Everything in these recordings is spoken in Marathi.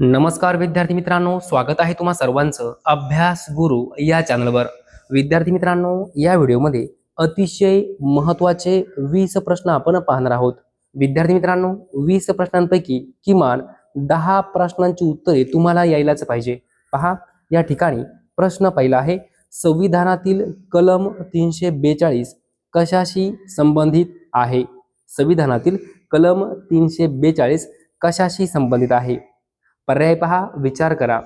नमस्कार विद्यार्थी मित्रांनो, स्वागत आहे तुम्हा सर्वांचं अभ्यास गुरु या चॅनलवर। विद्यार्थी मित्रांनो, या व्हिडिओमध्ये अतिशय महत्त्वाचे 20 प्रश्न आपण पाहणार आहोत। विद्यार्थी मित्रांनो, 20 प्रश्नांपैकी किमान 10 प्रश्नांची उत्तरे तुम्हाला यायलाच पाहिजे। पहा, या ठिकाणी प्रश्न पहिला आहे, संविधानातील कलम 342 कशाशी संबंधित आहे? संविधानातील कलम 342 कशाशी संबंधित आहे? पर्याय पहा, विचार करा।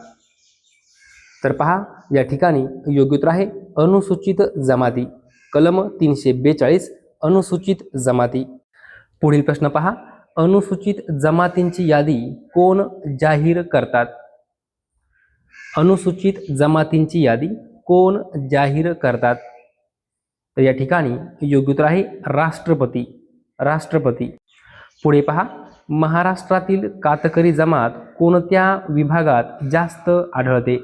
तर पहा, या ठिकाणी योग्य उत्तर आहे अनुसूचित जमाती। कलम 342 अनुसूचित जमाती। पुढील प्रश्न पहा, अनुसूचित जमातींची यादी कोण जाहीर करतात? अनुसूचित जमातींची यादी कोण जाहीर करतात? तर या ठिकाणी योग्य उत्तर आहे राष्ट्रपती। राष्ट्रपती। पुढे पहा, महाराष्ट्रातील कातकरी जमात कोणत्या विभागात जास्त आढळते?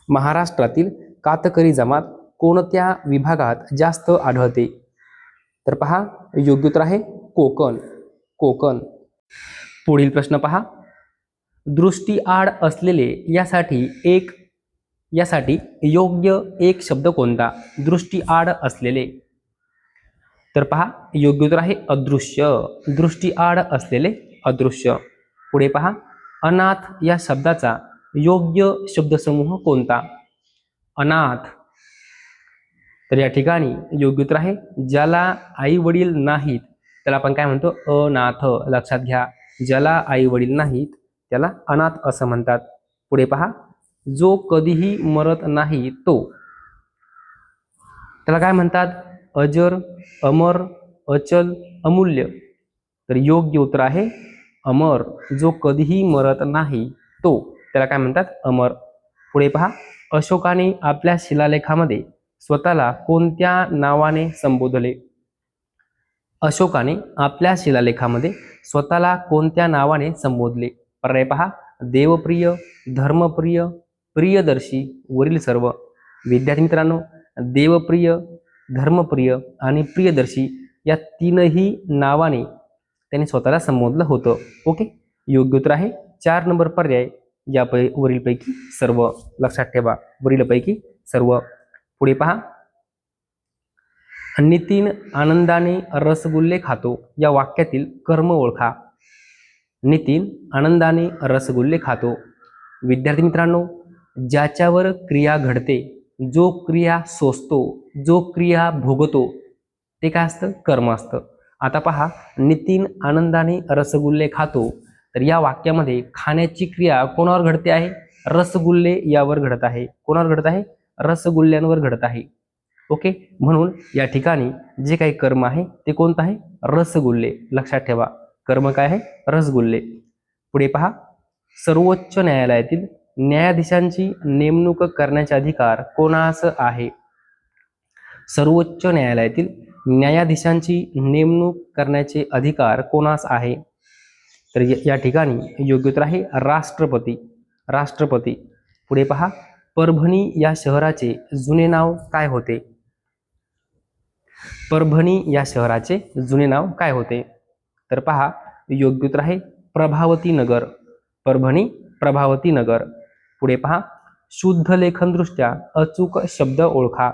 महाराष्ट्रातील कातकरी जमात कोणत्या विभागात जास्त आढळते? तर पहा, योग्य उत्तर आहे कोकण। कोकण। पुढील प्रश्न पहा, दृष्टीआड असलेले यासाठी योग्य एक शब्द कोणता? दृष्टीआड असलेले। तर पहा, योग्य उत्तर आहे अदृश्य। दृष्टीआड असलेले अदृश्य। पुढे पहा, अनाथ या शब्दाचा योग्य शब्दसमूह कोणता? अनाथ। तर या ठिकाणी योग्य उत्तर आहे ज्याला आई वडील नाहीत त्याला आपण काय म्हणतो? अनाथ। लक्षात घ्या, ज्याला आई वडील नाहीत त्याला अनाथ असं म्हणतात। पुढे पहा, जो कधीही मरत नाही तो, त्याला काय म्हणतात? अजर, अमर, अचल, अमूल्य। तर योग्य उत्तर आहे अमर। जो कधीही मरत नाही तो, त्याला काय म्हणतात? अमर। पुढे पहा, अशोकाने आपल्या शिलालेखामध्ये स्वतःला कोणत्या नावाने संबोधले? अशोकाने आपल्या शिलालेखामध्ये स्वतःला कोणत्या नावाने संबोधले? पर्याय पहा, देवप्रिय, धर्मप्रिय, प्रियदर्शी, वरील सर्व। विद्यार्थी मित्रांनो, देवप्रिय, धर्मप्रिय आणि प्रियदर्शी या तीनही नावाने त्यांनी स्वतःला संबोधलं होतं। ओके, योग्य उत्तर आहे 4 नंबर पर्याय, या वरीलपैकी सर्व। लक्षात ठेवा, वरीलपैकी सर्व। पुढे पहा, नितीन आनंदाने रसगुल्ले खातो या वाक्यातील कर्म ओळखा। नितीन आनंदाने रसगुल्ले खातो। विद्यार्थी मित्रांनो, ज्याच्यावर क्रिया घडते, जो क्रिया सोसतो, जो क्रिया भोगतो, ते काय असतं? कर्म असतं। आता पहा, नितीन आनंदाने रसगुल्ले खातो, तर या वाक्यामध्ये खाण्याची क्रिया कोणावर घडते आहे? रसगुल्ले यावर घडत आहे। कोणावर घडत आहे? रसगुल्ल्यांवर घडत आहे। ओके, म्हणून या ठिकाणी जे काही कर्म आहे ते कोणतं आहे? रसगुल्ले। लक्षात ठेवा, कर्म काय आहे? रसगुल्ले। पुढे पहा, सर्वोच्च न्यायालयातील न्यायाधीशांची नेमणूक करण्याचे अधिकार कोणास आहे? सर्वोच्च न्यायालयातील न्यायाधीशांची नेमणूक करण्याचे अधिकार कोणास आहे? तर या ठिकाणी योग्य उत्तर आहे राष्ट्रपती। राष्ट्रपती। पुढे पहा, परभणी या शहराचे जुने नाव काय होते? परभणी या शहराचे जुने नाव काय होते? तर पहा, योग्य उत्तर आहे प्रभावती नगर। परभणी प्रभावती नगर। पुढे पहा, शुद्ध लेखनदृष्ट्या अचूक शब्द ओळखा।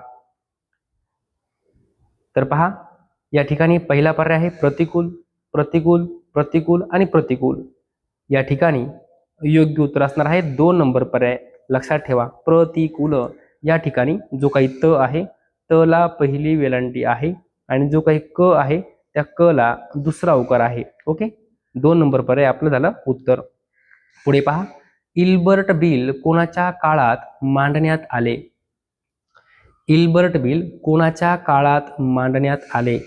तर पहा, या ठिकाणी पहिला पर्याय आहे प्रतिकूल, प्रतिकूल, प्रतिकूल आणि प्रतिकूल। या ठिकाणी योग्य उत्तर असणार आहे 2 नंबर पर्याय। लक्षात ठेवा, प्रतिकूल या ठिकाणी जो काही त आहे, त ला पहिली वेलांटी आहे आणि जो काही क आहे त्या क ला दुसरा उकार आहे। ओके, 2 नंबर पर्याय आपलं झालं उत्तर। पुढे पहा, इल्बर्ट बिल कोणाच्या काळात मांडण्यात आले? इल्बर्ट बिल कोणाच्या काळात मांडण्यात आले?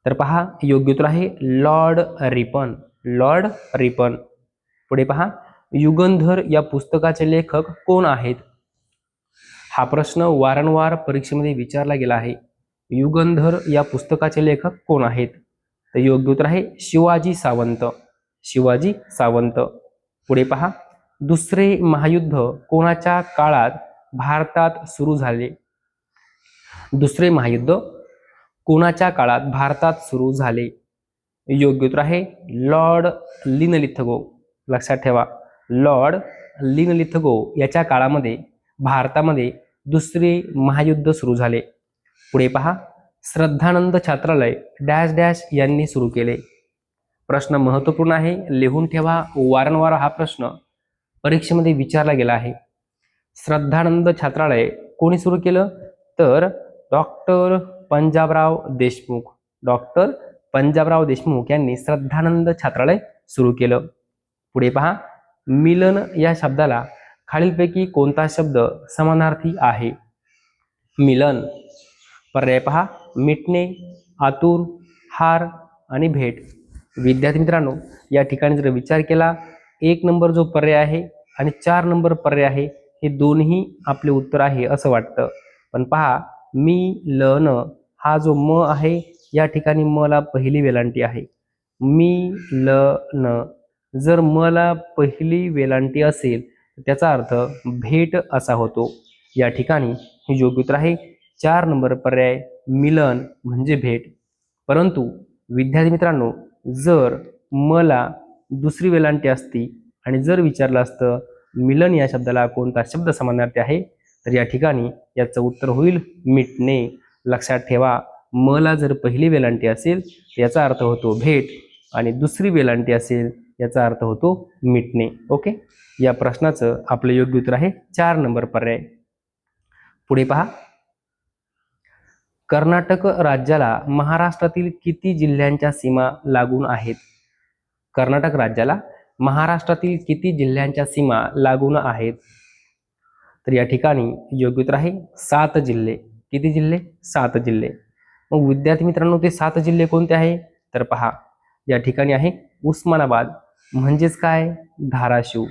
तर पहा, योग्य उत्तर आहे लॉर्ड रिपन। Lord Ripon. पुढे पहा, युगंधर या पुस्तकाचे लेखक कोण आहेत? हा प्रश्न वारंवार परीक्षेमध्ये विचारला गेला आहे। युगंधर या पुस्तकाचे लेखक कोण आहेत? तर योग्य उत्तर आहे शिवाजी सावंत। शिवाजी सावंत। पुढे पहा, दुसरे महायुद्ध कोणाच्या काळात भारतात सुरू झाले? दुसरे महायुद्ध कोणाच्या काळात भारतात सुरू झाले? योग्य उत्तर आहे लॉर्ड लिनलिथगो। लक्षात ठेवा, लॉर्ड लिनलिथगो याच्या काळामध्ये भारतामध्ये दुसरे महायुद्ध सुरू झाले. पुढे पहा, श्रद्धानंद छात्रालय डॅश डॅश यांनी सुरू केले. प्रश्न महत्वपूर्ण आहे, लिहून ठेवा. वारंवार हा प्रश्न परीक्षेमध्ये विचारला गेला आहे. श्रद्धानंद छात्रालय कोणी सुरू केलं? तर डॉक्टर पंजाबराव देशमुख. डॉक्टर पंजाबराव देशमुख यांनी श्रद्धानंद छात्रालय सुरू केलं. पुढे पहा, मिलन या शब्दाला खालीलपैकी कोणता शब्द समानार्थी आहे? मिलन. पर्याय पहा, मिटणे, आतुर, हार आणि भेट. विद्यार्थी मित्रांनो, या ठिकाणी जर विचार केला, 1 नंबर जो पर्याय आहे आणि 4 नंबर पर्याय आहे हे दोन्ही आपले उत्तर आहे असं वाटतं. पण पहा, मी ल न हा जो म आहे या ठिकाणी म ला पहिली वेलांटी आहे. मी ल न जर म ला पहिली वेलांटी असेल तर त्याचा अर्थ भेट असा होतो. या ठिकाणी हे योग्य उत्तर आहे 4 नंबर पर्याय, मिलन म्हणजे भेट. परंतु विद्यार्थी मित्रांनो, जर मला दुसरी वेलांटी असती आणि जर विचारलं असतं मिलन या शब्दाला कोणता शब्द समानार्थी आहे, तर या ठिकाणी याचं उत्तर होईल मिटणे. लक्षात ठेवा, मला जर पहिली वेलांटी असेल तर याचा अर्थ होतो भेट आणि दुसरी वेलांटी असेल याचा अर्थ होतो मिटणे. ओके, या प्रश्नाचं आपलं योग्य उत्तर आहे 4 नंबर पर्याय. पुढे पहा, कर्नाटक राज्याला महाराष्ट्रातील किती जिल्ह्यांच्या सीमा लागून आहेत? कर्नाटक राज्याला महाराष्ट्रातील किती जिल्ह्यांच्या सीमा लागून आहेत? तर या ठिकाणी योग्य उत्तर आहे 7 जिल्हे. किती जिल्हे? 7 जिल्हे. मग विद्यार्थी मित्रांनो, ते 7 जिल्हे कोणते आहे? तर पहा, या ठिकाणी आहे उस्मानाबाद म्हणजेच काय? धाराशिव.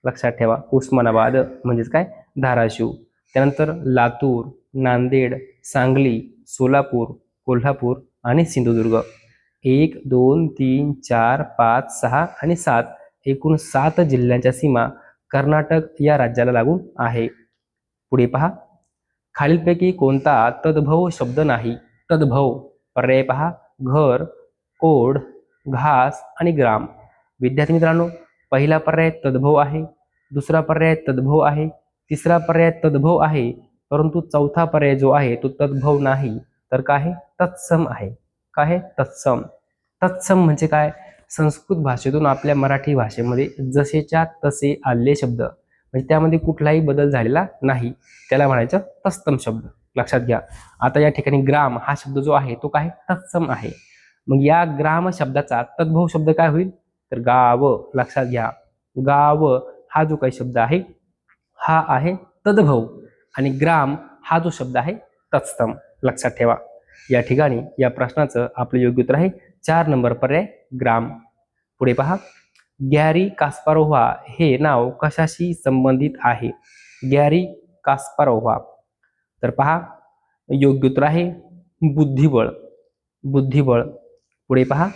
लक्षात ठेवा, उस्मानाबाद म्हणजेच काय? धाराशिव. त्यानंतर लातूर, नांदेड, सांगली, सोलापूर, कोल्हापूर आणि सिंधुदुर्ग. 1 2 3 4 5 6 आणि 7 एकूण 7 जिल्ह्यांच्या सीमा कर्नाटक या राज्याला लागून आहे. पुढे पहा, खालीलपैकी कोणता तद्भव शब्द नाही? तद्भव. पर्याय पहा, घर, ओढ, घास आणि ग्राम. विद्यार्थी मित्रांनो, पहिला पर्याय तद्भव आहे, दुसरा पर्याय तद्भव आहे, तिसरा पर्याय तद्भव आहे, परंतु चौथा पर्याय जो आहे तो तद्भव नाही, तर काय आहे? तत्सम आहे. काय आहे? तत्सम. तत्सम म्हणजे काय? संस्कृत भाषेतून आपल्या मराठी भाषेमध्ये जसेच्या तसे आलेले शब्द, म्हणजे त्यामध्ये कुठलाही बदल झालेला नाही, त्याला म्हणायचं तत्सम शब्द. लक्षात घ्या. आता या ठिकाणी ग्राम हा शब्द जो आहे तो काय? तत्सम आहे. मग या ग्राम शब्दाचा तद्भव शब्द काय होईल? तर गाव. लक्षात घ्या, गाव हा जो काही शब्द आहे हा आहे तद्भव आणि ग्राम हा जो शब्द आहे तत्सम. लक्षात ठेवा. या ठिकाणी या प्रश्नाचं आपलं योग्य उत्तर आहे 4 नंबर पर्याय, ग्राम. पुढे पहा, गॅरी कास्पारोव्हा हे नाव कशाशी संबंधित आहे? गॅरी कास्पारोव्हा. तर पहा, योग्य उत्तर आहे बुद्धिबळ. बुद्धिबळ. पुढे पहा,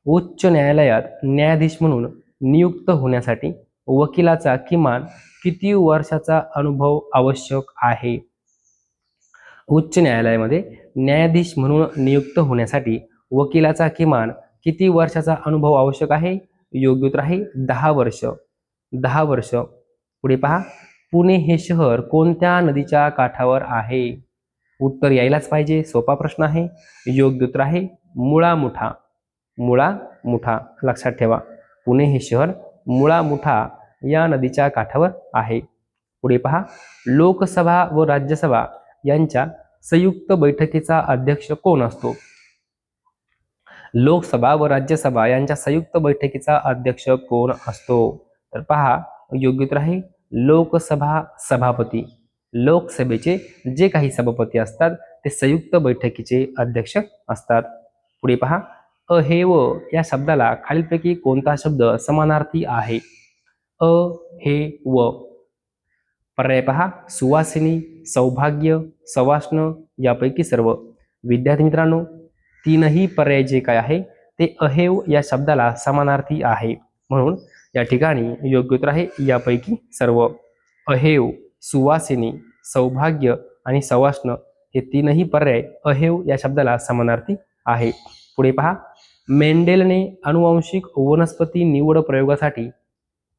उच्च न्यायालयात न्यायाधीश म्हणून नियुक्त होण्यासाठी वकिलाचा किमान किती वर्षाचा अनुभव आवश्यक आहे? उच्च न्यायालयामध्ये न्यायाधीश म्हणून नियुक्त होण्यासाठी वकिलाचा किमान किती वर्षाचा अनुभव आवश्यक आहे? योग्य उत्तर आहे 10 वर्ष. 10 वर्ष. पुढे पहा, पुणे हे शहर कोणत्या नदीच्या काठावर आहे? उत्तर यायलाच पाहिजे, सोपा प्रश्न आहे. योग्य उत्तर आहे मुळा मुठा. मुळा मुठा. लक्षात ठेवा, पुणे हे शहर मुळा मुठा या नदीच्या काठावर आहे. पुढे पहा, लोकसभा व राज्यसभा यांच्या संयुक्त बैठकीचा अध्यक्ष कोण असतो? लोकसभा व राज्यसभा यांच्या संयुक्त बैठकीचा अध्यक्ष कोण असतो? तर पहा, योग्य उत्तर आहे लोकसभा सभापती. लोकसभेचे जे काही सभापती असतात ते संयुक्त बैठकीचे अध्यक्ष असतात. पुढे पहा, अहेव या शब्दाला खालीलपैकी कोणता शब्द समानार्थी आहे? अहेव. पर्याय पहा, सुवासिनी, सौभाग्य, सवाष्ण यापैकी सर्व. विद्यार्थी मित्रांनो, तीनही पर्याय जे काय आहे ते अहेव या शब्दाला समानार्थी आहे, म्हणून या ठिकाणी योग्य उत्तर आहे यापैकी सर्व. अहेव, सुवासिनी, सौभाग्य आणि सवाष्ण हे तीनही पर्याय अहेव या शब्दाला समानार्थी आहे. पुढे पहा, मेंडेलने अनुवांशिक वनस्पती निवड प्रयोगासाठी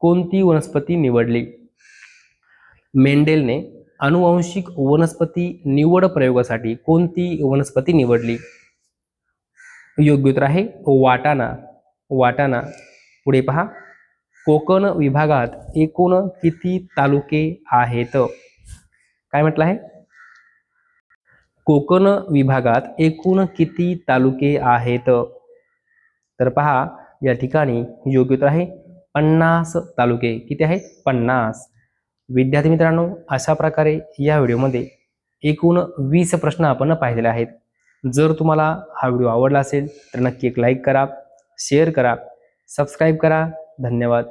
कोणती वनस्पती निवडली? मेंडेलने अनुवांशिक वनस्पती निवड प्रयोगासाठी कोणती वनस्पती निवडली? योग्य उत्तर आहे वाटाणा. वाटाणा. पुढे पहा, कोकण विभागात एकूण किती तालुके आहेत? काय म्हटलं आहे? कोकण विभागात एकूण किती तालुके आहेत? तर पहा, या ठिकाणी योग्य उत्तर आहे 50 तालुके. किती आहेत? 50. विद्यार्थी मित्रांनो, अशा प्रकारे या व्हिडिओमध्ये एकूण 20 प्रश्न आपण पाहिलेले आहेत. जर तुम्हाला हा व्हिडिओ आवडला असेल तर नक्की एक लाईक करा, शेअर करा, सबस्क्राईब करा. धन्यवाद.